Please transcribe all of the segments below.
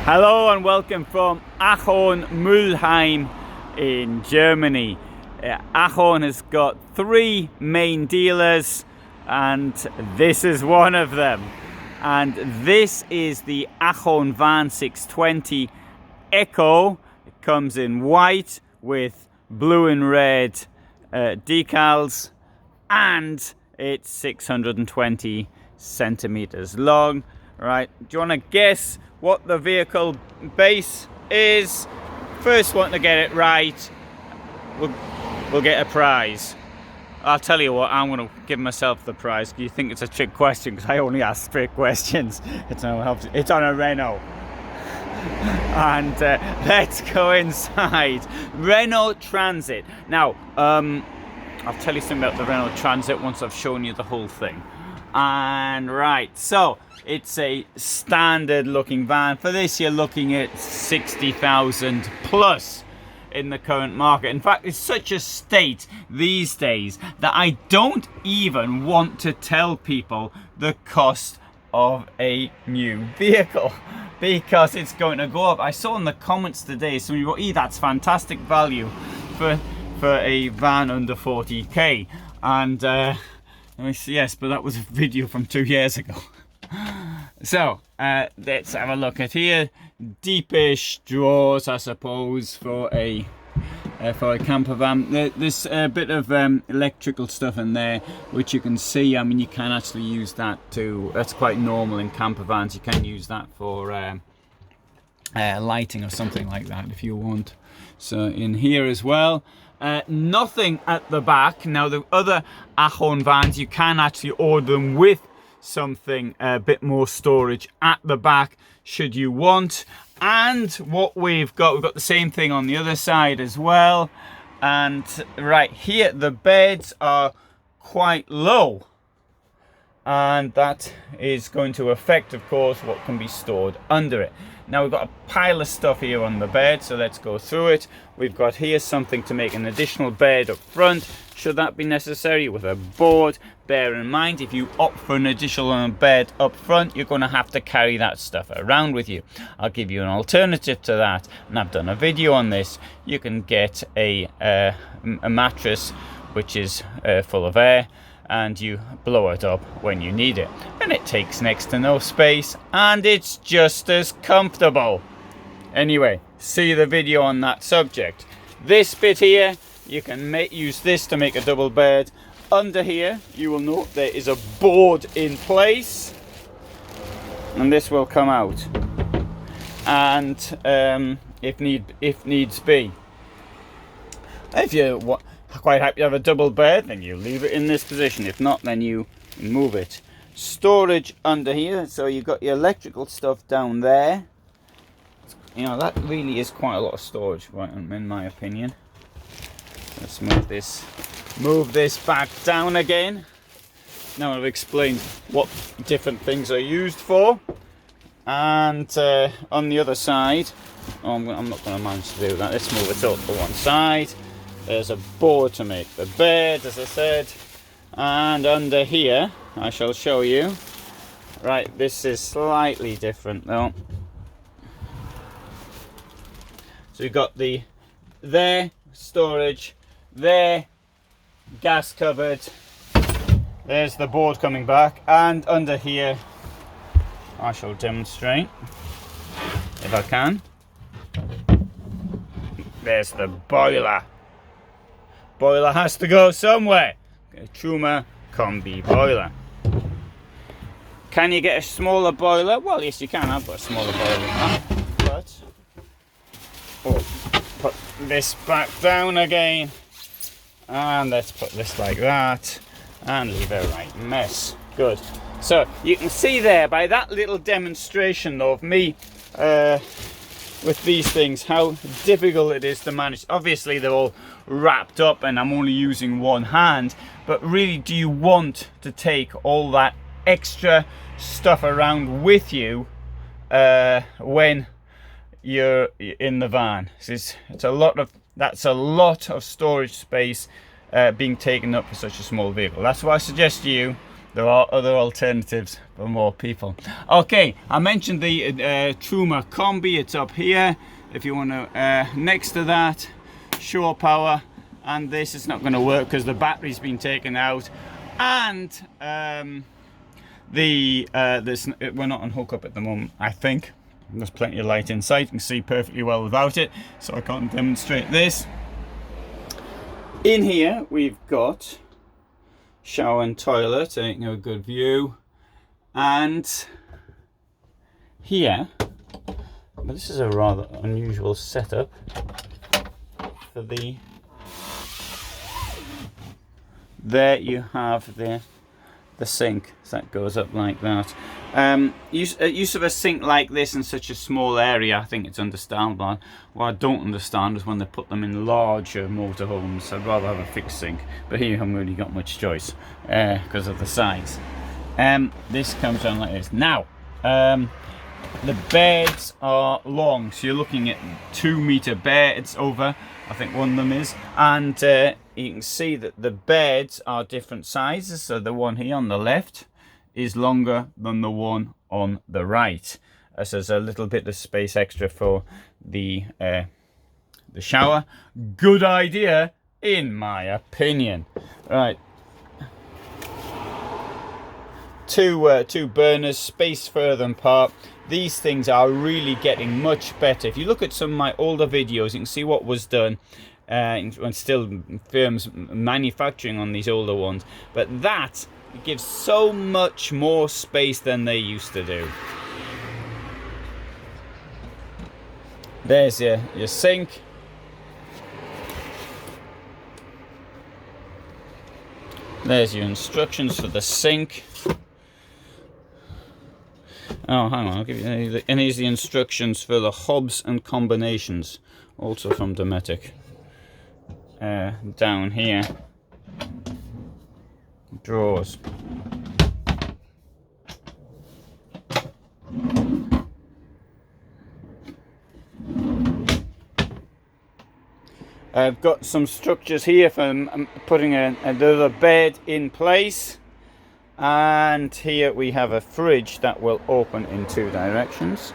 Hello and welcome from Ahorn, Mülheim in Germany. Ahorn has got 3 main dealers and this is one of them. And this is the Ahorn Van 620 Eco. It comes in white with blue and red decals, and it's 620 centimeters long. Right, do you want to guess what the vehicle base is? First one to get it right will get a prize. I'll tell you what, I'm going to give myself the prize. You think it's a trick question because I only ask trick questions. It's on a Renault. And let's go inside. Renault Transit. Now, I'll tell you something about the Renault Transit once I've shown you the whole thing. And right, so it's a standard looking van. For this you're looking at 60,000 plus in the current market. In fact, it's such a state these days that I don't even want to tell people the cost of a new vehicle because it's going to go up. I saw in the comments today somebody wrote, that's fantastic value for a van under 40k, and yes, but that was a video from 2 years ago. So let's have a look at here. Deepish drawers, I suppose, for a camper van. There's a bit of electrical stuff in there which you can see. I mean, you can actually use that to, that's quite normal in camper vans. You can use that for lighting or something like that if you want. So in here as well, nothing at the back. Now the other Ahorn vans, you can actually order them with something a bit more storage at the back should you want. And what we've got the same thing on the other side as well. And right here the beds are quite low, and that is going to affect, of course, what can be stored under it. Now we've got a pile of stuff here on the bed, so let's go through it. We've got here something to make an additional bed up front, should that be necessary, with a board. Bear in mind, if you opt for an additional bed up front, you're going to have to carry that stuff around with you. I'll give you an alternative to that, and I've done a video on this. You can get a mattress which is full of air, and you blow it up when you need it, and it takes next to no space, and it's just as comfortable. Anyway, see the video on that subject. This bit here, you can use this to make a double bed. Under here, you will note there is a board in place, and this will come out, and if needs be, if you quite happy to have a double bed, then you leave it in this position. If not, then you move it. Storage under here, so you've got your electrical stuff down there. You know, that really is quite a lot of storage, right, in my opinion. Let's move this back down again. Now I've explained what different things are used for. And on the other side, I'm not going to manage to do that. Let's move it up to one side. There's a board to make the bed, as I said. And under here, I shall show you. Right, this is slightly different though. So you've got there, storage, there, gas cupboard. There's the board coming back. And under here, I shall demonstrate, if I can. There's the boiler. Boiler has to go somewhere. A Truma combi boiler. Can you get a smaller boiler? Well, yes, you can. I've got a smaller boiler than that. But put this back down again, and let's put this like that, and leave it a right mess. Good. So you can see there by that little demonstration of me with these things how difficult it is to manage. Obviously they're all wrapped up and I'm only using one hand, but really, do you want to take all that extra stuff around with you when you're in the van? That's a lot of storage space being taken up for such a small vehicle. That's why I suggest to you there are other alternatives for more people. Okay, I mentioned the Truma Combi. It's up here. If you want to, next to that, shore power. And this is not going to work because the battery's been taken out. And we're not on hookup at the moment, I think. There's plenty of light inside. You can see perfectly well without it, so I can't demonstrate this. In here, we've got shower and toilet, taking a good view. And here, but this is a rather unusual setup for the... There you have the sink that goes up like that. Use of a sink like this in such a small area, I think it's understandable. What I don't understand is when they put them in larger motorhomes. I'd rather have a fixed sink, but here you haven't really got much choice because of the size. This comes down like this. Now, the beds are long, so you're looking at 2-meter beds over, I think one of them is, and you can see that the beds are different sizes. So the one here on the left is longer than the one on the right. So there's a little bit of space extra for the shower. Good idea, in my opinion. Right. Two burners, spaced further apart. These things are really getting much better. If you look at some of my older videos, you can see what was done. And still firms manufacturing on these older ones, but that gives so much more space than they used to do. There's your sink. There's your instructions for the sink. Oh, hang on, I'll give you, and here's the instructions for the hobs and combinations, also from Dometic. Down here, drawers. I've got some structures here for putting another bed in place, and here we have a fridge that will open in 2 directions.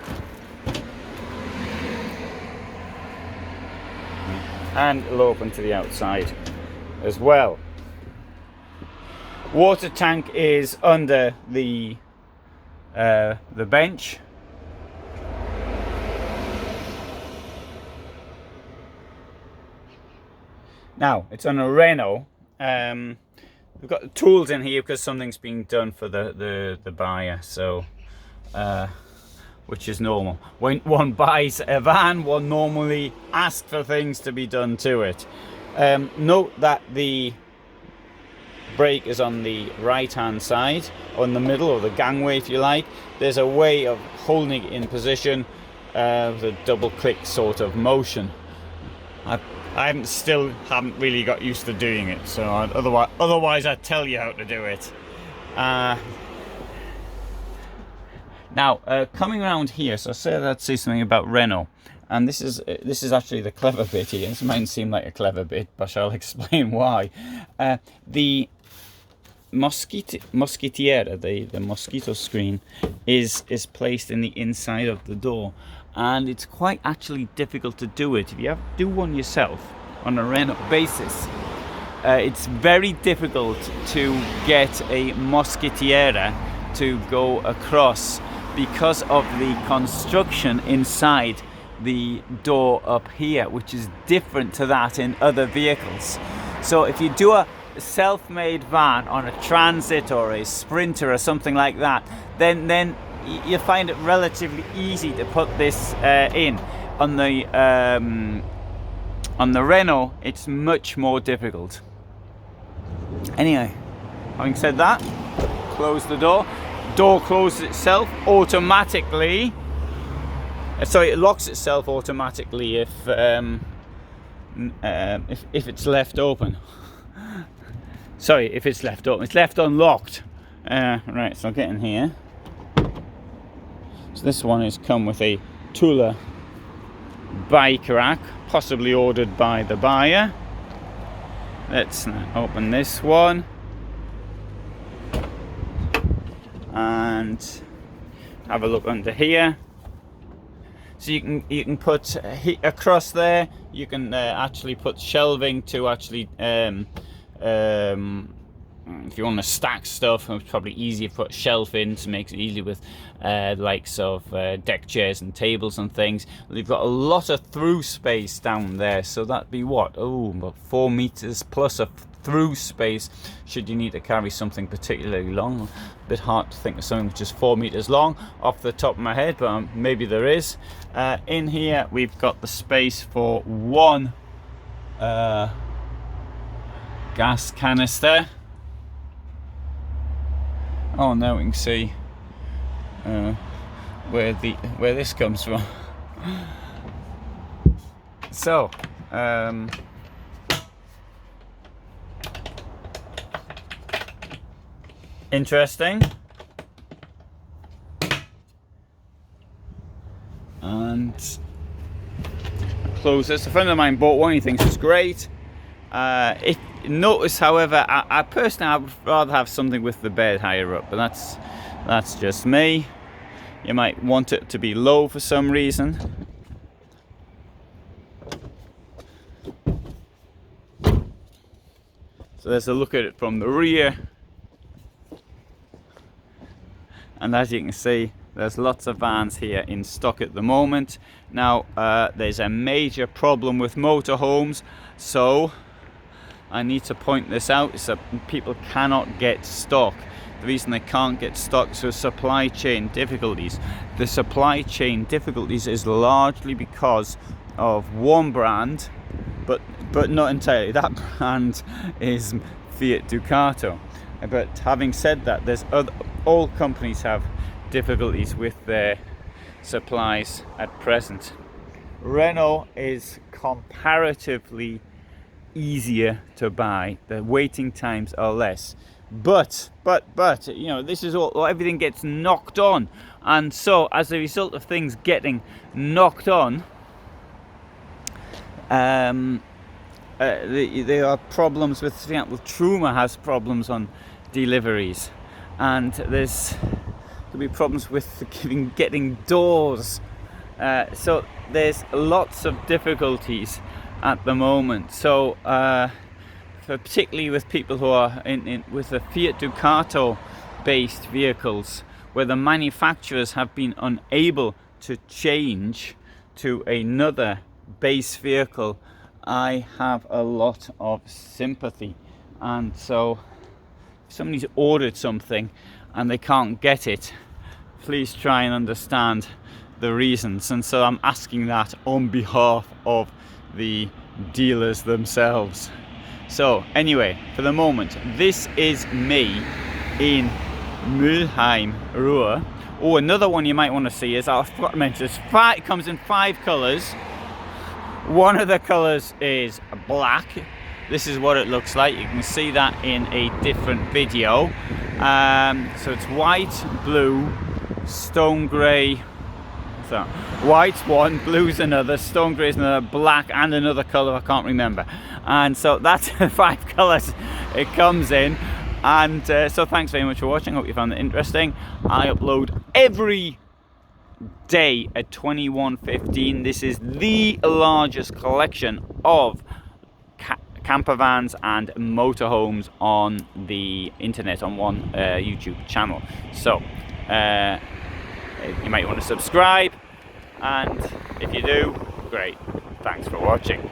And it'll open to the outside as well. Water tank is under the bench. Now it's on a Renault. We've got the tools in here because something's being done for the buyer. So. Which is normal. When one buys a van, one normally asks for things to be done to it. Note that the brake is on the right hand side, on the middle, or the gangway if you like. There's a way of holding it in position with a double click sort of motion. I still haven't really got used to doing it, so otherwise I'd tell you how to do it. Now, coming around here, so I'd say something about Renault, and this is actually the clever bit here. This might seem like a clever bit, but I'll explain why. The mosquitiera, the mosquito screen, is placed in the inside of the door, and it's quite actually difficult to do it. If you have to do one yourself on a Renault basis, it's very difficult to get a mosquitiera to go across, because of the construction inside the door up here, which is different to that in other vehicles. So if you do a self-made van on a Transit or a Sprinter or something like that, then you find it relatively easy to put this in. On the Renault, it's much more difficult. Anyway, having said that, close the door. Door closes itself automatically. Sorry, it locks itself automatically if it's left open. Sorry, if it's left open. It's left unlocked. Right, so I'll get in here. So this one has come with a Tula bike rack, possibly ordered by the buyer. Let's now open this one. and have a look under here. So you can put across there. You can actually put shelving to actually if you want to stack stuff, it's probably easier to put a shelf in to make it easy with likes of deck chairs and tables and things. You've got a lot of through space down there, so that'd be what? Oh, about 4 meters plus a through space should you need to carry something particularly long. A bit hard to think of something which is 4 meters long off the top of my head, but maybe there is. In here we've got the space for one gas canister. Oh, now we can see where this comes from. So, interesting. And close this. A friend of mine bought one. He thinks it's great. Notice, however, I personally, I would rather have something with the bed higher up, but that's just me. You might want it to be low for some reason. So there's a look at it from the rear, and as you can see, there's lots of vans here in stock at the moment. Now there's a major problem with motorhomes, so I need to point this out, is that people cannot get stock. The reason they can't get stock is supply chain difficulties. The supply chain difficulties is largely because of one brand, but not entirely. That brand is Fiat Ducato. But having said that, there's all companies have difficulties with their supplies at present. Renault is comparatively easier to buy. The waiting times are less, but you know, this is all, everything gets knocked on, and so as a result of things getting knocked on, there are problems with, for example, Truma has problems on deliveries, and there'll be problems with getting doors, so there's lots of difficulties at the moment. So particularly with people who are with the Fiat Ducato based vehicles, where the manufacturers have been unable to change to another base vehicle, I have a lot of sympathy. And so if somebody's ordered something and they can't get it, please try and understand the reasons. And so I'm asking that on behalf of the dealers themselves. So anyway, for the moment, this is me in Mülheim, Ruhr. Oh, another one you might want to see is, I forgot to mention, it comes in 5 colours. One of the colours is black. This is what it looks like. You can see that in a different video. So it's white, blue, stone grey. So white's one, blue's another, stone grey's another, black and another colour I can't remember. And so that's the 5 colours it comes in. And so thanks very much for watching. Hope you found it interesting. I upload every day at 21:15. This is the largest collection of camper vans and motorhomes on the internet on one YouTube channel. So you might want to subscribe, and if you do, great. Thanks for watching.